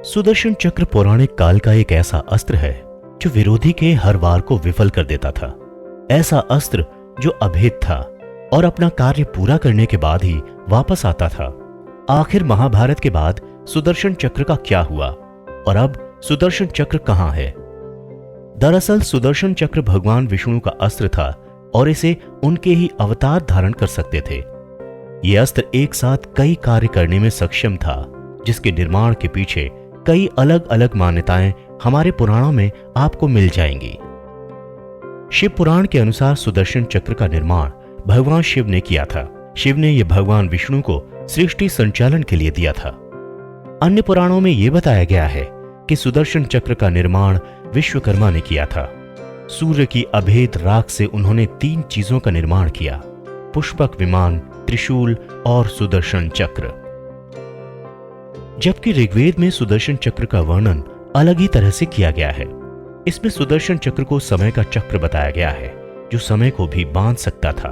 सुदर्शन चक्र पौराणिक काल का एक ऐसा अस्त्र है जो विरोधी के हर वार को विफल कर देता था। ऐसा अस्त्र जो अभेद था और अपना कार्य पूरा करने के बाद ही वापस आता था। आखिर महाभारत के बाद सुदर्शन चक्र का क्या हुआ और अब सुदर्शन चक्र कहां है? दरअसल सुदर्शन चक्र भगवान विष्णु का अस्त्र था और इसे उनके ही अवतार धारण कर सकते थे। यह अस्त्र एक साथ कई कार्य करने में सक्षम था, जिसके निर्माण के पीछे कई अलग अलग मान्यताएं हमारे पुराणों में आपको मिल जाएंगी। शिव पुराण के अनुसार सुदर्शन चक्र का निर्माण भगवान शिव ने किया था। शिव ने यह भगवान विष्णु को सृष्टि संचालन के लिए दिया था। अन्य पुराणों में यह बताया गया है कि सुदर्शन चक्र का निर्माण विश्वकर्मा ने किया था। सूर्य की अभेद राख से उन्होंने 3 चीजों का निर्माण किया: पुष्पक विमान, त्रिशूल और सुदर्शन चक्र। जबकि ऋग्वेद में सुदर्शन चक्र का वर्णन अलग ही तरह से किया गया है। इसमें सुदर्शन चक्र को समय का चक्र बताया गया है, जो समय को भी बांध सकता था।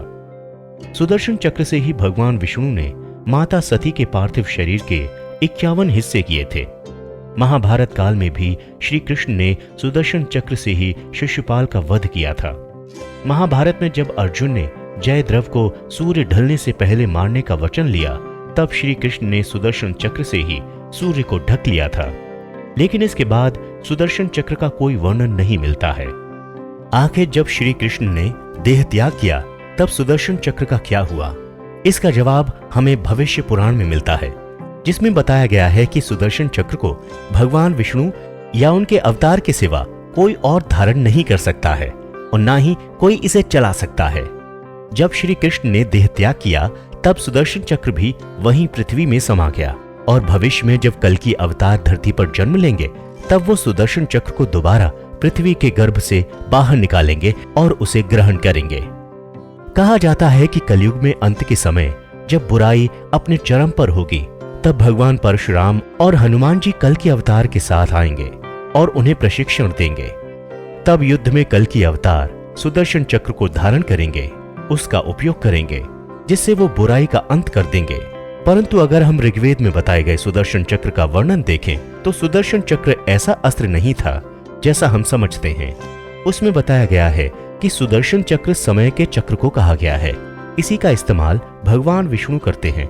सुदर्शन चक्र से ही भगवान विष्णु ने माता सती के पार्थिव शरीर के 51 हिस्से किए थे। महाभारत काल में भी श्री कृष्ण ने सुदर्शन चक्र से ही शिशुपाल का वध किया था। महाभारत में जब अर्जुन ने जयद्रथ को सूर्य ढलने से पहले मारने का वचन लिया, तब श्री कृष्ण ने सुदर्शन चक्र से ही सूर्य को ढक लिया था। लेकिन इसके बाद सुदर्शन चक्र का कोई वर्णन नहीं मिलता है। आखिर जब श्री कृष्ण ने देह त्याग किया, तब सुदर्शन चक्र का क्या हुआ? इसका जवाब हमें भविष्य पुराण में मिलता है, जिसमें बताया गया है कि सुदर्शन चक्र को भगवान विष्णु या उनके अवतार के सिवा कोई और धारण नहीं कर सकता है और ना ही कोई इसे चला सकता है। जब श्री कृष्ण ने देह त्याग किया, तब सुदर्शन चक्र भी वहीं पृथ्वी में समा गया और भविष्य में जब कल्कि अवतार धरती पर जन्म लेंगे, तब वो सुदर्शन चक्र को दोबारा पृथ्वी के गर्भ से बाहर निकालेंगे और उसे ग्रहण करेंगे। कहा जाता है कि कलयुग में अंत के समय जब बुराई अपने चरम पर होगी, तब भगवान परशुराम और हनुमान जी कल्कि अवतार के साथ आएंगे और उन्हें प्रशिक्षण देंगे। तब युद्ध में कल्कि अवतार सुदर्शन चक्र को धारण करेंगे, उसका उपयोग करेंगे, जिससे वो बुराई का अंत कर देंगे। परंतु अगर हम ऋग्वेद में बताए गए सुदर्शन चक्र का वर्णन देखें, तो सुदर्शन चक्र ऐसा अस्त्र नहीं था जैसा हम समझते हैं। उसमें बताया गया है कि सुदर्शन चक्र समय के चक्र को कहा गया है। इसी का इस्तेमाल भगवान विष्णु करते हैं।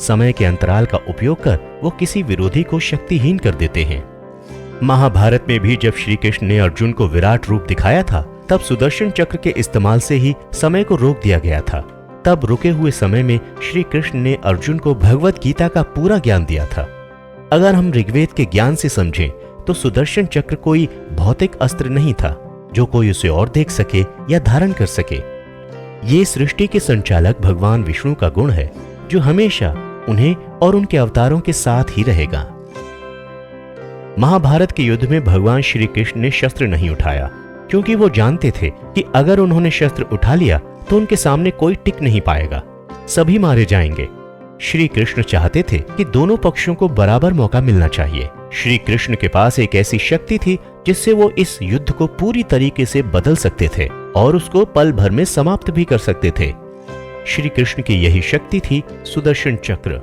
समय के अंतराल का उपयोग कर वो किसी विरोधी को शक्तिहीन कर देते हैं। महाभारत में भी जब श्री कृष्ण ने अर्जुन को विराट रूप दिखाया था, तब सुदर्शन चक्र के इस्तेमाल से ही समय को रोक दिया गया था। तब रुके हुए समय में श्री कृष्ण ने अर्जुन को भगवत गीता का पूरा ज्ञान दिया था। अगर हम ऋग्वेद के ज्ञान से समझें, तो सुदर्शन चक्र कोई भौतिक अस्त्र नहीं था जो कोई उसे और देख सके या धारण कर सके। ये सृष्टि के संचालक भगवान विष्णु का गुण है, जो हमेशा उन्हें और उनके अवतारों के साथ ही रहेगा। महाभारत के युद्ध में भगवान श्री कृष्ण ने शस्त्र नहीं उठाया, क्योंकि वो जानते थे कि अगर उन्होंने शस्त्र उठा लिया तो उनके सामने कोई टिक नहीं पाएगा, सभी मारे जाएंगे। श्री कृष्ण चाहते थे कि दोनों पक्षों को बराबर मौका मिलना चाहिए। श्री कृष्ण के पास एक ऐसी शक्ति थी जिससे वो इस युद्ध को पूरी तरीके से बदल सकते थे और उसको पल भर में समाप्त भी कर सकते थे। श्री कृष्ण की यही शक्ति थी सुदर्शन चक्र।